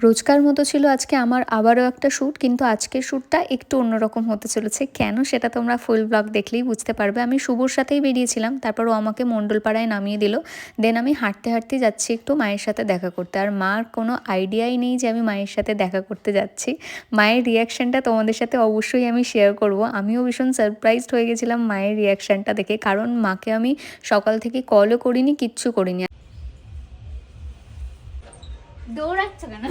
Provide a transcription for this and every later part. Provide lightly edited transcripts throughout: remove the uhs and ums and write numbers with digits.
রোজকার মতো ছিল আজকে আমার আবারও একটা শ্যুট, কিন্তু আজকের শ্যুটটা একটু অন্যরকম হতে চলেছে। কেন সেটা তোমরা ফুল ব্লগ দেখলেই বুঝতে পারবে। আমি শুভর সাথেই বেরিয়েছিলাম, তারপর ও আমাকে মণ্ডলপাড়ায় নামিয়ে দিল। দেন আমি হাঁটতে হাঁটতে যাচ্ছি একটু মায়ের সাথে দেখা করতে। আর মার কোনো আইডিয়াই নেই যে আমি মায়ের সাথে দেখা করতে যাচ্ছি। মায়ের রিয়াকশানটা তোমাদের সাথে অবশ্যই আমি শেয়ার করব। আমিও ভীষণ সারপ্রাইজড হয়ে গেছিলাম মায়ের রিয়াকশানটা দেখে, কারণ মাকে আমি সকাল থেকে কলও করিনি, কিচ্ছু করিনি। দৌড়াচ্ছ কেন?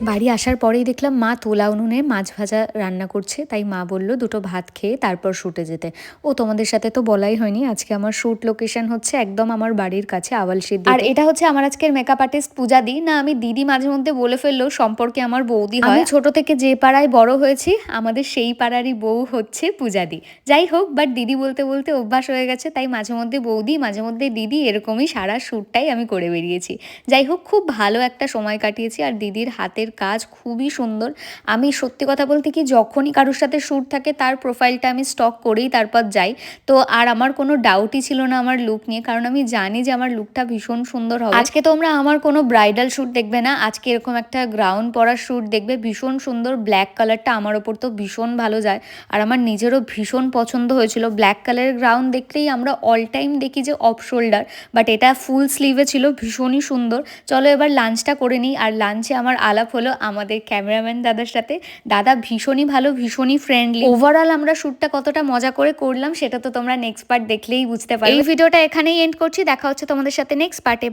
বাড়ি আসার পরেই দেখলাম মা তোলা উনুনে মাছ ভাজা রান্না করছে, তাই মা বলল দুটো ভাত খেয়ে তারপর শ্যুটে যেতে। ও তোমাদের সাথে তো বলাই হয়নি, আজকে আমার শ্যুট লোকেশন হচ্ছে একদম আমার বাড়ির কাছে আওয়ালসিদ্ধি। আর এটা হচ্ছে আমার আজকের মেকআপ আর্টিস্ট পূজাদি। না, আমি দিদি মাঝে মধ্যে বলে ফেললেও সম্পর্কে আমার বৌদি হয়। আমি ছোট থেকে যে পাড়ায় বড় হয়েছি আমাদের সেই পাড়ারই বউ হচ্ছে পূজাদি। যাই হোক, বাট দিদি বলতে বলতে অভ্যাস হয়ে গেছে, তাই মাঝে মধ্যে বৌদি মাঝে মধ্যে দিদি, এরকমই সারা শ্যুটটাই আমি করে বেরিয়েছি। যাই হোক, খুব ভালো একটা সময় কাটিয়েছি। আর দিদির হাতের কাজ খুবই সুন্দর। আমি সত্যি কথা বলতে কি, যখনই কারোর সাথে শ্যুট থাকে তার প্রোফাইলটা আমি স্টক করেই তারপর যাই। তো আর আমার কোনো ডাউটই ছিল না আমার লুক নিয়ে, কারণ আমি জানি যে আমার লুকটা ভীষণ সুন্দর হবে। আজকে তোমরা আমার কোনো ব্রাইডাল শ্যুট দেখবে না, আজকে এরকম একটা গ্রাউন্ড পরা শ্যুট দেখবে। ভীষণ সুন্দর, ব্ল্যাক কালারটা আমার ওপর তো ভীষণ ভালো যায়। আর আমার নিজেরও ভীষণ পছন্দ হয়েছিল। ব্ল্যাক কালারের গ্রাউন্ড দেখলেই আমরা অল টাইম দেখি যে অফ শোল্ডার, বাট এটা ফুল স্লিভে ছিল, ভীষণই সুন্দর। চলো এবার লাঞ্চটা করে নিই। আর লাঞ্চে আমার আলাপ হলো আমাদের ক্যামেরাম্যান দাদার সাথে। দাদা ভীষণই ভালো, ভীষণই ফ্রেন্ডলি। ওভারঅল আমরা শ্যুটটা কতটা মজা করে করলাম সেটা তো তোমরা নেক্সট পার্ট দেখলেই বুঝতে পারবে। এই ভিডিওটা এখানেই এন্ড করছি, দেখা হচ্ছে তোমাদের সাথে নেক্সট পার্টে।